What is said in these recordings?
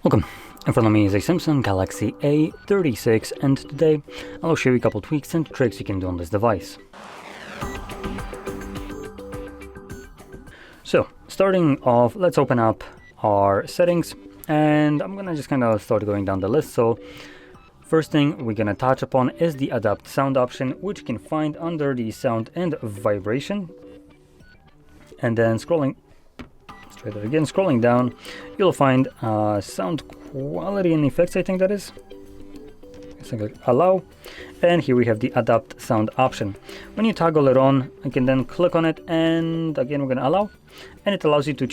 Welcome. In front of me is a Samsung Galaxy A36, and today I'll show you a couple tweaks and tricks you can do on this device. So, starting off, let's open up our settings, and I'm gonna just kind of start going down the list. So, first thing we're gonna touch upon is the Adapt Sound option, which you can find under the Sound and Vibration. And then scrolling down, you'll find sound quality and effects, I think that is. Click allow, and here we have the Adapt Sound option. When you toggle it on, you can then click on it, and again we're going to allow, and it allows you to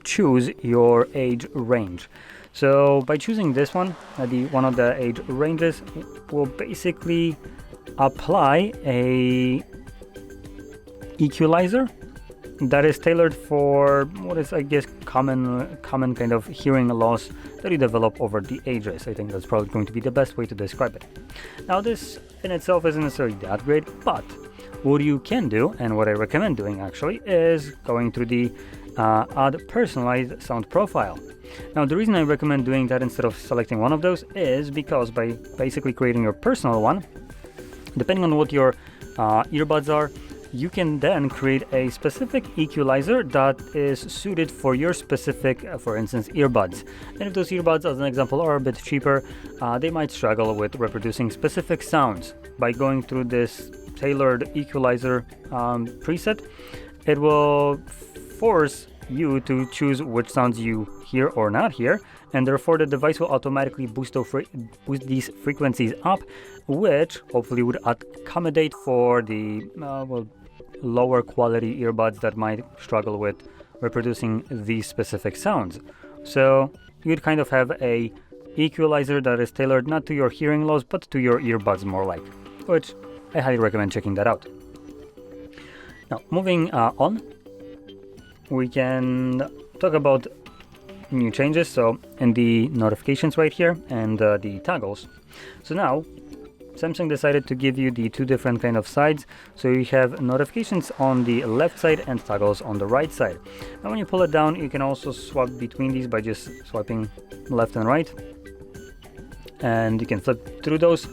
choose your age range. So by choosing this one, one of the age ranges will basically apply a equalizer that is tailored for what is, I guess, common kind of hearing loss that you develop over the ages. I think that's probably going to be the best way to describe it. Now, this in itself isn't necessarily that great, but what you can do, and what I recommend doing actually, is going through the add personalized sound profile. Now, the reason I recommend doing that instead of selecting one of those is because by basically creating your personal one, depending on what your earbuds are, you can then create a specific equalizer that is suited for your specific, for instance, earbuds. And if those earbuds, as an example, are a bit cheaper, they might struggle with reproducing specific sounds. By going through this tailored equalizer preset, it will force you to choose which sounds you hear or not hear, and therefore the device will automatically boost these frequencies up, which hopefully would accommodate for the lower quality earbuds that might struggle with reproducing these specific sounds. So you'd kind of have a equalizer that is tailored not to your hearing loss but to your earbuds more like, which I highly recommend checking that out. Now, moving on, we can talk about new changes. So in the notifications right here and the toggles. So now Samsung decided to give you the two different kind of sides. So you have notifications on the left side and toggles on the right side. Now when you pull it down, you can also swap between these by just swiping left and right, and you can flip through those.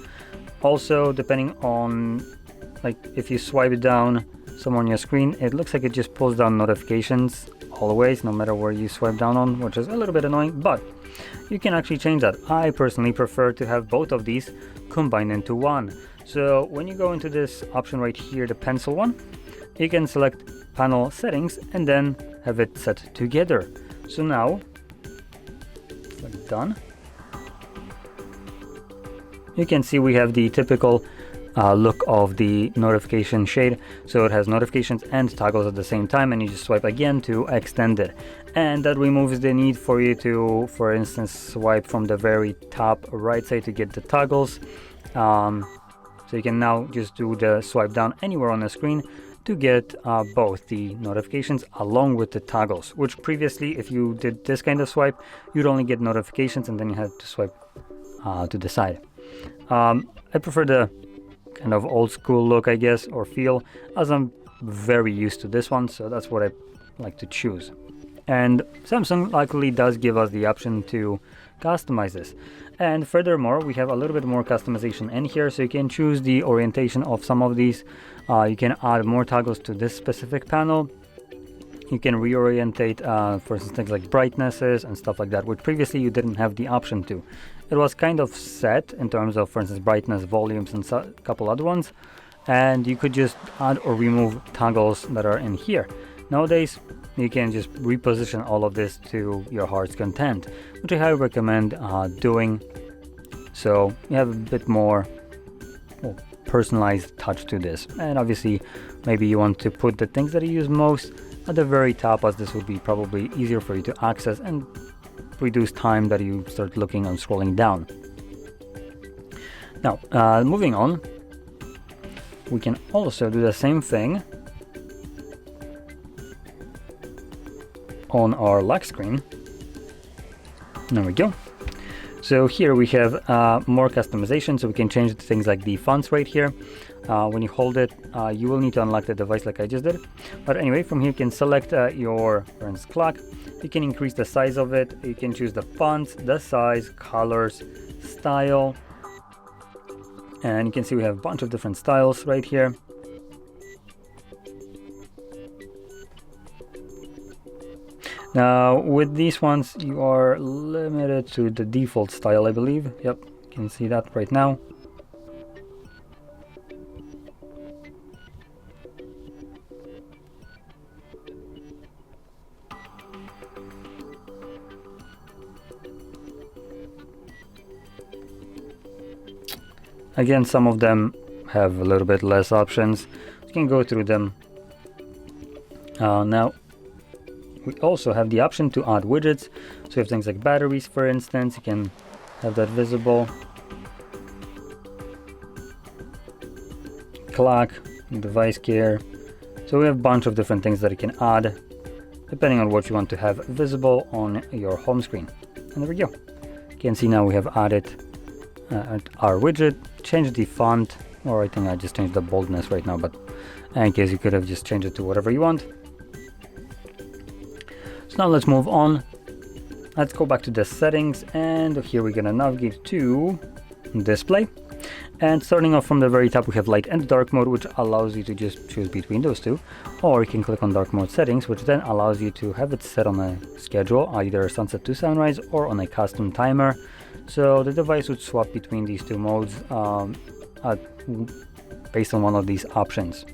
Also, depending on, like, if you swipe down some on your screen, it looks like it just pulls down notifications always, no matter where you swipe down on, which is a little bit annoying, but you can actually change that. I personally prefer to have both of these combined into one. So when you go into this option right here, the pencil one, you can select panel settings and then have it set together. So now, click done. You can see we have the typical look of the notification shade. So it has notifications and toggles at the same time, and you just swipe again to extend it. And that removes the need for you to, for instance, swipe from the very top right side to get the toggles. So you can now just do the swipe down anywhere on the screen to get both the notifications along with the toggles, which previously, if you did this kind of swipe, you'd only get notifications and then you had to swipe to the side. I prefer the kind of old school look, I guess, or feel, as I'm very used to this one, so that's what I like to choose. And Samsung luckily does give us the option to customize this. And furthermore, we have a little bit more customization in here, so you can choose the orientation of some of these. You can add more toggles to this specific panel. You can reorientate, for instance, things like brightnesses and stuff like that, which previously you didn't have the option to. It was kind of set in terms of, for instance, brightness, volumes, and a couple other ones, and you could just add or remove toggles that are in here. Nowadays, you can just reposition all of this to your heart's content, which I highly recommend doing. So you have a bit more personalized touch to this. And obviously, maybe you want to put the things that you use most at the very top, as this would be probably easier for you to access and reduce time that you start looking and scrolling down. Now, moving on, we can also do the same thing on our lock screen. There we go. So here we have more customization, so we can change things like the fonts right here. When you hold it, you will need to unlock the device like I just did. But anyway, from here you can select your, for instance, clock, You can increase the size of it. You can choose the fonts, the size, colors, style, and you can see we have a bunch of different styles right here. Now with these ones you are limited to the default style, I believe. Yep, you can see that right now. Again, some of them have a little bit less options. You can go through them. Now we also have the option to add widgets. So you have things like batteries, for instance. You can have that visible. Clock, device care. So we have a bunch of different things that you can add depending on what you want to have visible on your home screen. And there we go. You can see now we have added our widget, changed the font, or I think I just changed the boldness right now, but in case you could have just changed it to whatever you want. So now let's move on. Let's go back to the settings, and here we're gonna navigate to display. And starting off from the very top, we have light and dark mode, which allows you to just choose between those two. Or you can click on dark mode settings, which then allows you to have it set on a schedule, either sunset to sunrise or on a custom timer. So the device would swap between these two modes based on one of these options.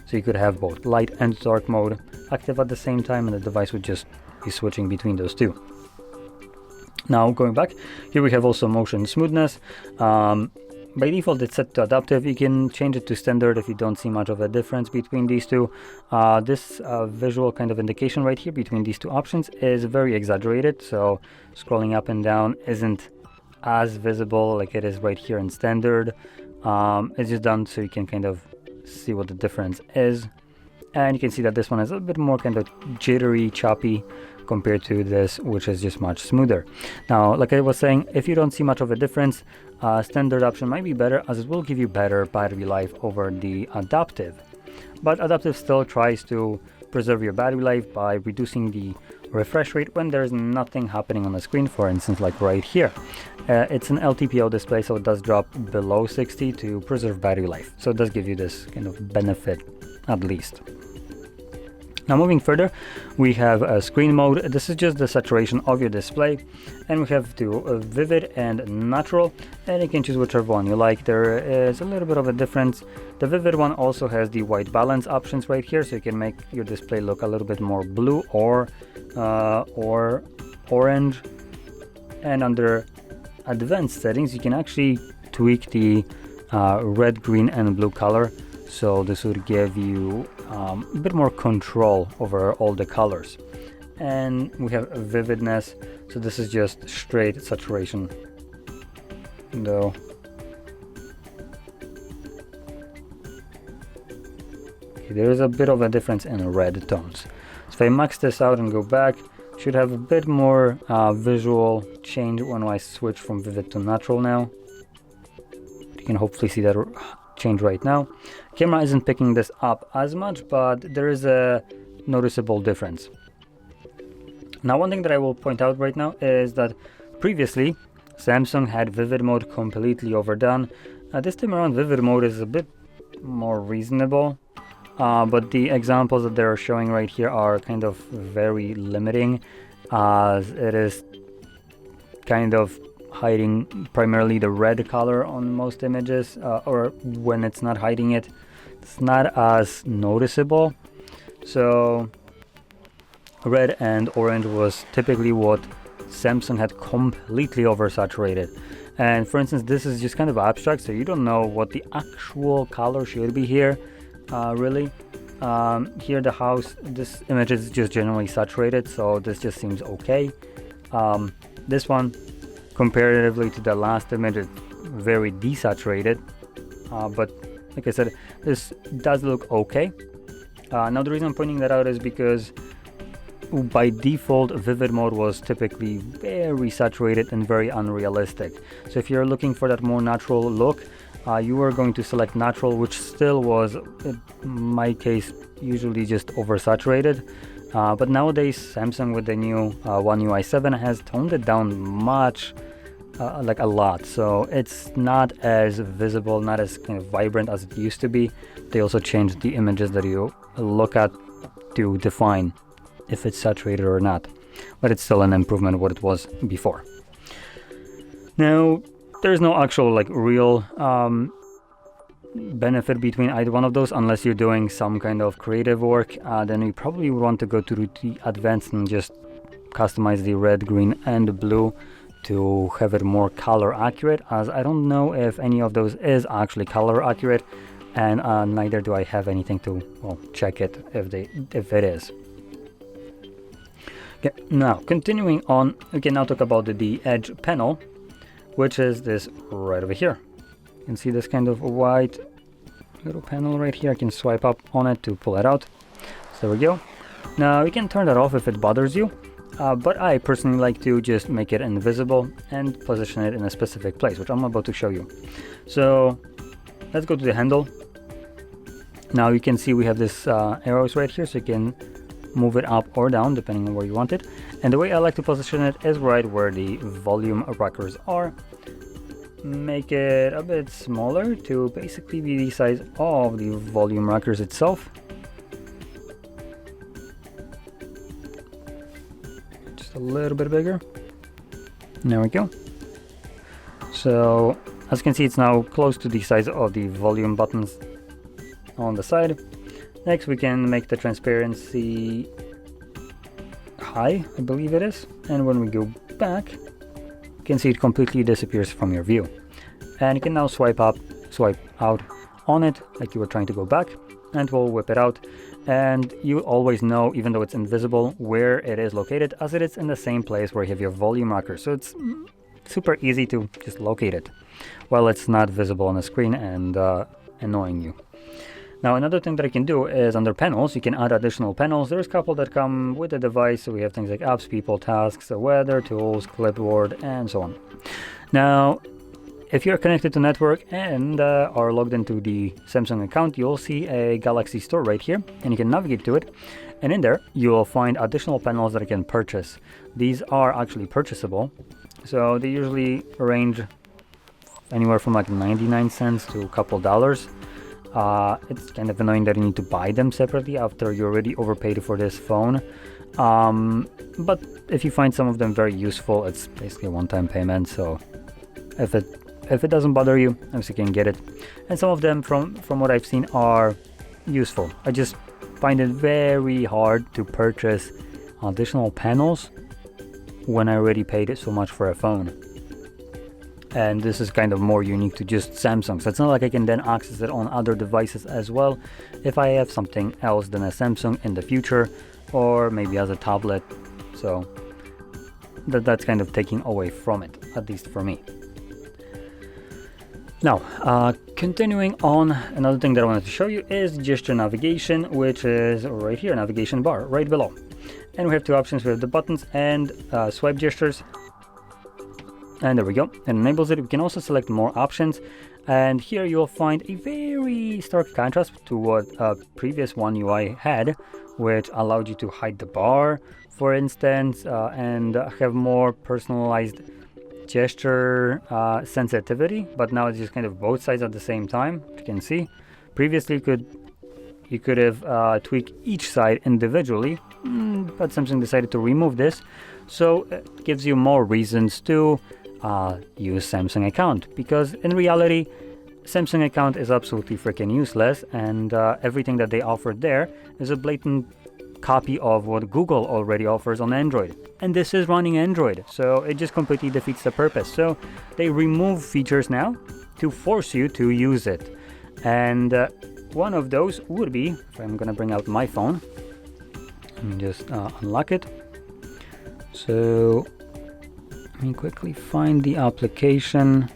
So you could have both light and dark mode active at the same time, and the device would just be switching between those two. Now going back, here we have also motion smoothness. By default it's set to adaptive. You can change it to standard if you don't see much of a difference between these two. This visual kind of indication right here between these two options is very exaggerated, so scrolling up and down isn't as visible like it is right here in standard. It's just done so you can kind of see what the difference is, and you can see that this one is a bit more kind of jittery, choppy compared to this, which is just much smoother. Now, like I was saying, if you don't see much of a difference, standard option might be better, as it will give you better battery life over the adaptive. But adaptive still tries to preserve your battery life by reducing the refresh rate when there's nothing happening on the screen, for instance like right here. It's an LTPO display, so it does drop below 60 to preserve battery life, so it does give you this kind of benefit at least. Now moving further, we have a screen mode. This is just the saturation of your display, and we have vivid and natural, and you can choose whichever one you like. There is a little bit of a difference. The vivid one also has the white balance options right here, so you can make your display look a little bit more blue or orange. And under advanced settings, you can actually tweak the red, green and blue color, so this would give you a bit more control over all the colors. And we have vividness, so this is just straight saturation though. Okay, there is a bit of a difference in red tones. So if I max this out and go back, should have a bit more visual change when I switch from vivid to natural now. You can hopefully see that change right now. Camera isn't picking this up as much, but there is a noticeable difference. Now, one thing that I will point out right now is that previously Samsung had vivid mode completely overdone. This time around vivid mode is a bit more reasonable, but the examples that they're showing right here are kind of very limiting, as it is kind of hiding primarily the red color on most images, or when it's not hiding it, it's not as noticeable. So red and orange was typically what Samsung had completely oversaturated. And for instance, this is just kind of abstract, so you don't know what the actual color should be here, really. Here the house, this image is just generally saturated, so this just seems okay. This one, comparatively to the last image, it's very desaturated, but like I said, this does look okay. Now the reason I'm pointing that out is because by default vivid mode was typically very saturated and very unrealistic. So if you're looking for that more natural look, you are going to select natural, which still was, in my case, usually just oversaturated. But nowadays Samsung with the new One UI 7 has toned it down much, like a lot, so it's not as visible, not as kind of vibrant as it used to be. They also changed the images that you look at to define if it's saturated or not, but it's still an improvement of what it was before. Now there's no actual like real benefit between either one of those unless you're doing some kind of creative work. Then you probably would want to go to the advanced and just customize the red, green and blue to have it more color accurate, as I don't know if any of those is actually color accurate, and neither do I have anything to check it if it is. Okay, now continuing on, we can now talk about the edge panel, which is this right over here. You can see this kind of white little panel right here. I can swipe up on it to pull it out. So there we go. Now you can turn that off if it bothers you. But I personally like to just make it invisible and position it in a specific place, which I'm about to show you. So let's go to the handle. Now you can see we have this arrows right here, so you can move it up or down depending on where you want it. And the way I like to position it is right where the volume rockers are. Make it a bit smaller to basically be the size of the volume rockers itself. A little bit bigger. There we go. So as you can see, it's now close to the size of the volume buttons on the side. Next we can make the transparency high, I believe it is, and when we go back you can see it completely disappears from your view, and you can now swipe up, swipe out on it like you were trying to go back, and we'll whip it out. And you always know, even though it's invisible, where it is located, as it is in the same place where you have your volume rocker. So it's super easy to just locate it while it's not visible on the screen and annoying you. Now another thing that I can do is under panels, you can add additional panels. There's a couple that come with the device. So we have things like apps, people, tasks, weather, tools, clipboard, and so on. Now if you're connected to network and are logged into the Samsung account, you'll see a Galaxy store right here, and you can navigate to it, and in there you will find additional panels that you can purchase. These are actually purchasable, so they usually range anywhere from like 99 cents to a couple dollars. It's kind of annoying that you need to buy them separately after you already overpaid for this phone, but if you find some of them very useful, it's basically a one-time payment, so if it doesn't bother you, obviously you can get it. And some of them from what I've seen are useful. I just find it very hard to purchase additional panels when I already paid so much for a phone. And this is kind of more unique to just Samsung, so it's not like I can then access it on other devices as well if I have something else than a Samsung in the future, or maybe as a tablet. So that's kind of taking away from it, at least for me. Now, continuing on, another thing that I wanted to show you is gesture navigation, which is right here, navigation bar, right below. And we have two options. We have the buttons and swipe gestures. And there we go, it enables it. We can also select more options. And here you'll find a very stark contrast to what previous One UI had, which allowed you to hide the bar, for instance, and have more personalized gesture sensitivity, but now it's just kind of both sides at the same time. You can see previously you could have tweaked each side individually, but Samsung decided to remove this, so it gives you more reasons to use Samsung account, because in reality Samsung account is absolutely freaking useless, and everything that they offered there is a blatant copy of what Google already offers on Android, and this is running Android, so it just completely defeats the purpose. So they remove features now to force you to use it, and one of those would be, if I'm gonna bring out my phone, let me just unlock it. So let me quickly find the application.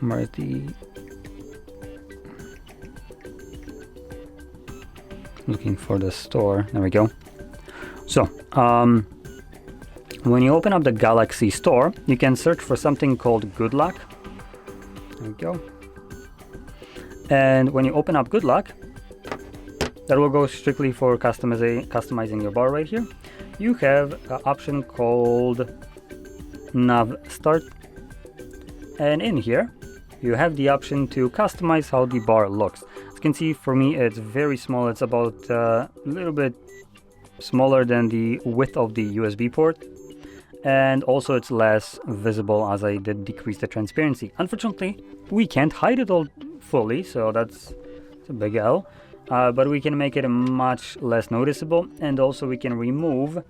Where's the looking for the store? There we go. So when you open up the Galaxy store, you can search for something called Good Luck. There we go. And when you open up Good Luck, that will go strictly for customizing your bar right here. You have an option called Nav Start, and in here you have the option to customize how the bar looks. As you can see, for me it's very small. It's about a little bit smaller than the width of the USB port, and also it's less visible as I did decrease the transparency. Unfortunately, we can't hide it all fully, so that's a big L, but we can make it much less noticeable, and also we can remove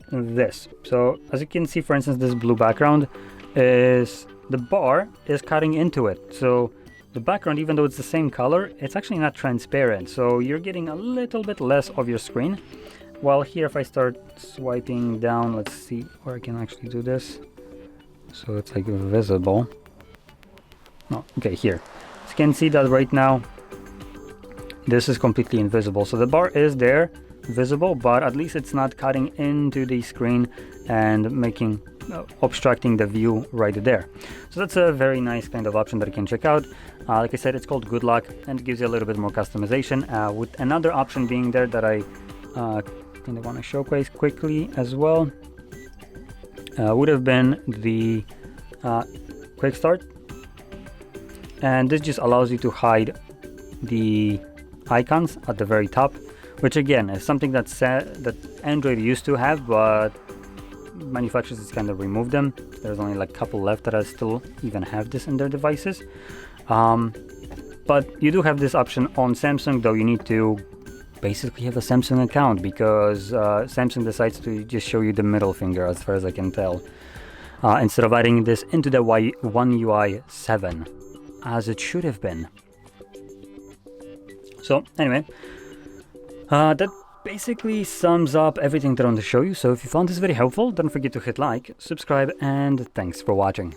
this. So as you can see, for instance, this blue background is the bar is cutting into it, so the background, even though it's the same color, it's actually not transparent, so you're getting a little bit less of your screen. While here, if I start swiping down, let's see where I can actually do this so it's like visible. Oh, okay, here. So you can see that right now this is completely invisible, so the bar is there visible, but at least it's not cutting into the screen and making obstructing the view right there. So that's a very nice kind of option that you can check out. Like I said, it's called Good Luck, and it gives you a little bit more customization, with another option being there that I kind of want to showcase quickly as well. Would have been the quick start, and this just allows you to hide the icons at the very top, which again is something that Android used to have, but manufacturers just kind of removed them. There's only like a couple left that still even have this in their devices, but you do have this option on Samsung, though you need to basically have a Samsung account, because Samsung decides to just show you the middle finger, as far as I can tell, instead of adding this into the One UI 7 as it should have been. So anyway, that basically sums up everything that I want to show you. So if you found this very helpful, don't forget to hit like, subscribe, and thanks for watching.